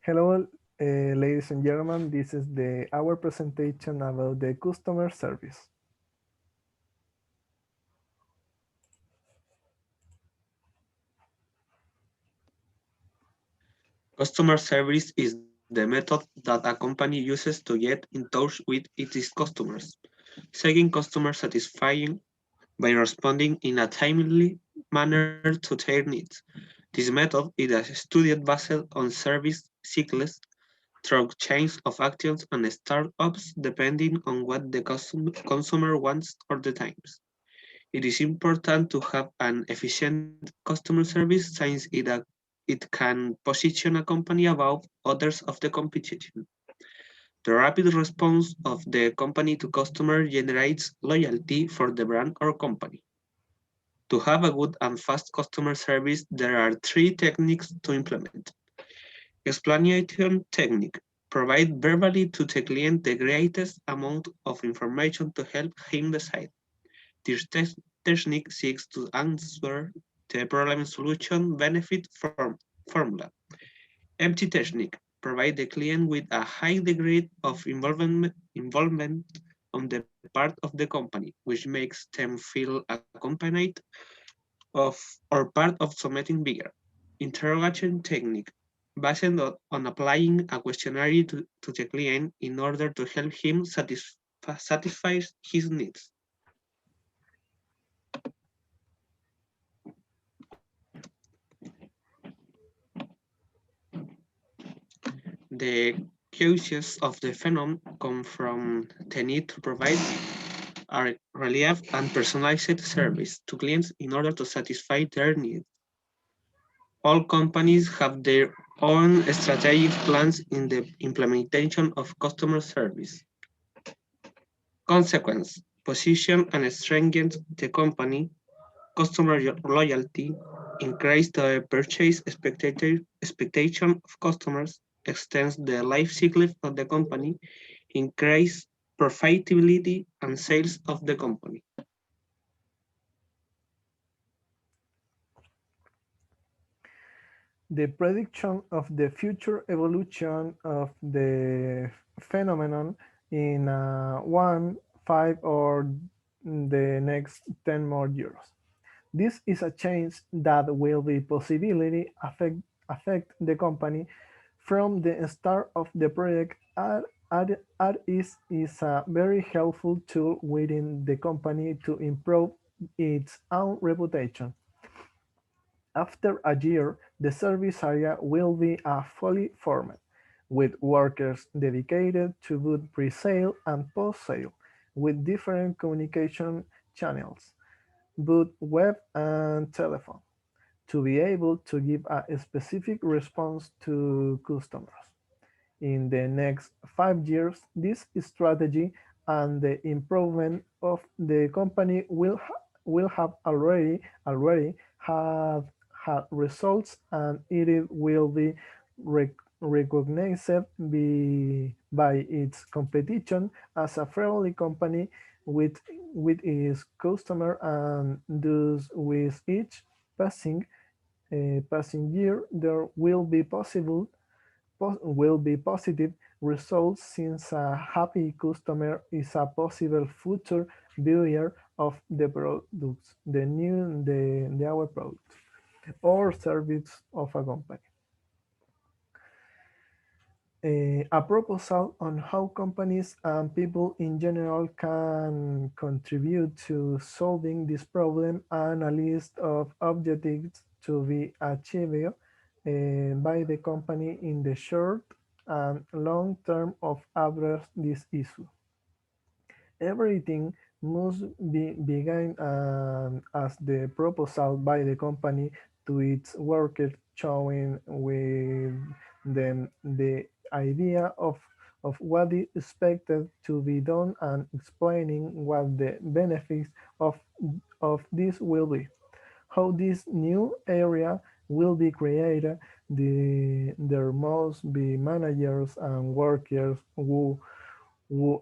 Hello, ladies and gentlemen. This is our presentation about the customer service. Customer service is the method that a company uses to get in touch with its customers, seeking customer satisfying by responding in a timely manner to their needs. This method is studied based on service cycles through chains of actions and startups depending on what the consumer wants or the times. It is important to have an efficient customer service since it can position a company above others of the competition. The rapid response of the company to customer generates loyalty for the brand or company. To have a good and fast customer service, there are three techniques to implement. Explanation technique. Provide verbally to the client the greatest amount of information to help him decide. This technique seeks to answer the problem solution benefit formula. Empty technique provide the client with a high degree of involvement on the part of the company, which makes them feel accompanied of or part of something bigger. Interrogation technique based on applying a questionnaire to the client in order to help him satisfy his needs. The causes of the phenomenon come from the need to provide a relief and personalized service to clients in order to satisfy their needs. All companies have their own strategic plans in the implementation of customer service. Consequence, position and strengthen the company, customer loyalty, increase the purchase expectation of customers, extends the life cycle of the company, increase profitability and sales of the company. The prediction of the future evolution of the phenomenon in 1, 5, or the next 10 more years. This is a change that will be possibility affect the company from the start of the project. Art is a very helpful tool within the company to improve its own reputation. After a year, the service area will be fully formed, with workers dedicated to both pre-sale and post-sale, with different communication channels, both web and telephone, to be able to give a specific response to customers. In the next 5 years, this strategy and the improvement of the company will have already have had results, and it will be recognized by its competition as a friendly company with with its customer, and thus with each passing passing year there will be positive results, since a happy customer is a possible future buyer of the products, the our product or service of a company. A proposal on how companies and people in general can contribute to solving this problem, and a list of objectives to be achieved by the company in the short and long term of address this issue. Everything must be begun as the proposal by the company to its workers, showing with them the idea of what is expected to be done, and explaining what the benefits of this will be. How this new area will be created. There must be managers and workers who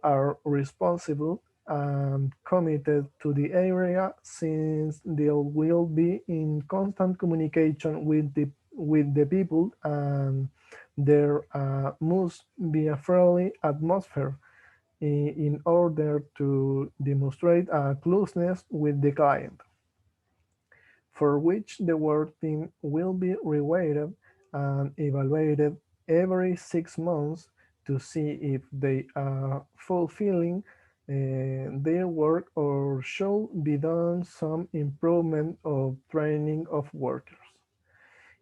are responsible and committed to the area, since they will be in constant communication with the people, and There must be a friendly atmosphere in order to demonstrate a closeness with the client, for which the work team will be reviewed and evaluated every 6 months to see if they are fulfilling their work or should be done some improvement of training of workers.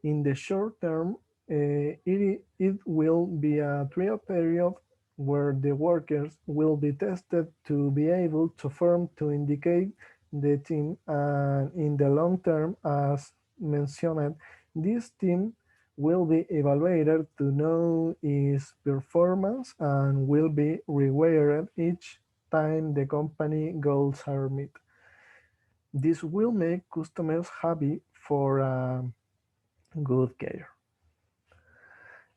In the short term, it will be a trial period where the workers will be tested to be able to form to indicate the team, and in the long term, as mentioned, this team will be evaluated to know its performance and will be rewarded each time the company goals are met. This will make customers happy for good care.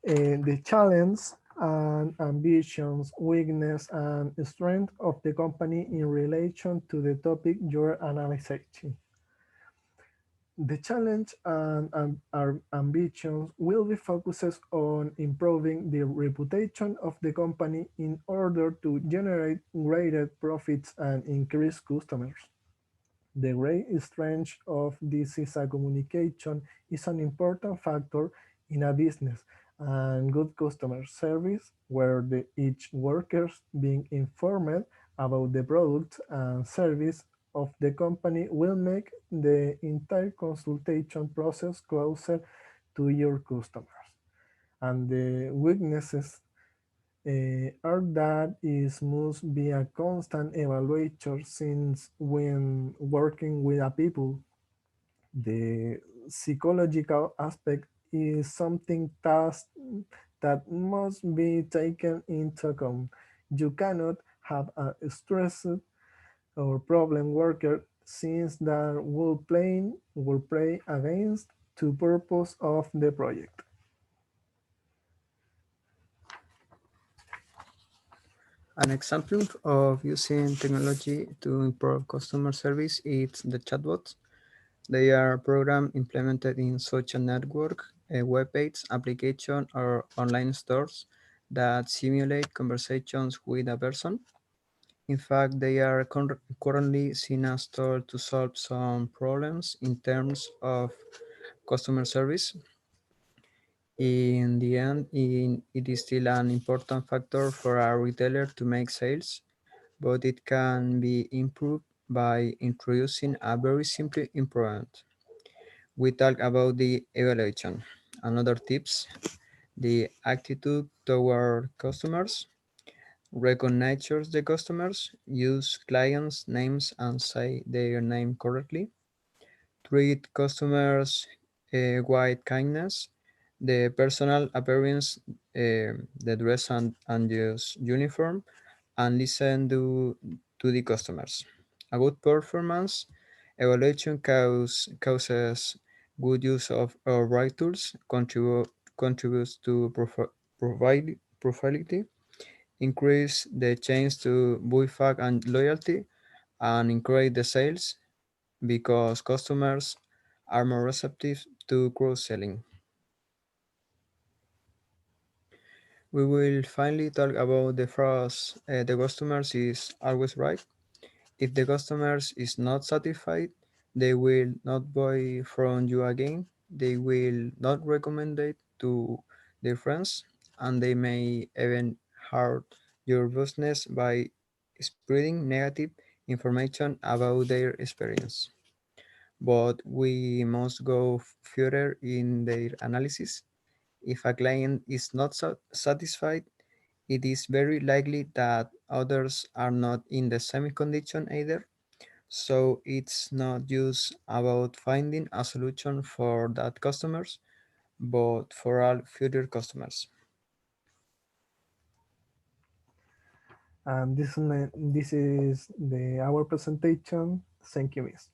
The challenge and ambitions, weakness, and strength of the company in relation to the topic you're analyzing. The challenge and our ambitions will be focused on improving the reputation of the company in order to generate greater profits and increase customers. The great strength of this is a communication is an important factor in a business, and good customer service where each workers being informed about the products and service of the company will make the entire consultation process closer to your customers. And the weaknesses are that is must be a constant evaluator since when working with a people, the psychological aspect is something that must be taken into account. You cannot have a stressed or problem worker since that will play against the purpose of the project. An example of using technology to improve customer service is the chatbots. They are programs implemented in social network, web page, application, or online stores that simulate conversations with a person. In fact, they are currently seen as tools to solve some problems in terms of customer service. In the end, it is still an important factor for a retailer to make sales, but it can be improved by introducing a very simple improvement. We talk about the evaluation. Another tips, the attitude toward customers, recognize the customers, use clients' names and say their name correctly, treat customers with kindness, the personal appearance, the dress and use uniform, and listen to the customers. A good performance evaluation causes good use of our right tools, contributes to profitability, increase the chance to buy back and loyalty, and increase the sales because customers are more receptive to cross-selling. We will finally talk about the phrase, the customers is always right. If the customers is not satisfied, they will not buy from you again. They will not recommend it to their friends, and they may even hurt your business by spreading negative information about their experience. But we must go further in their analysis. If a client is not satisfied, it is very likely that others are not in the same condition either. So it's not just about finding a solution for that customers, but for all future customers. And this is the our presentation. Thank you, Miss.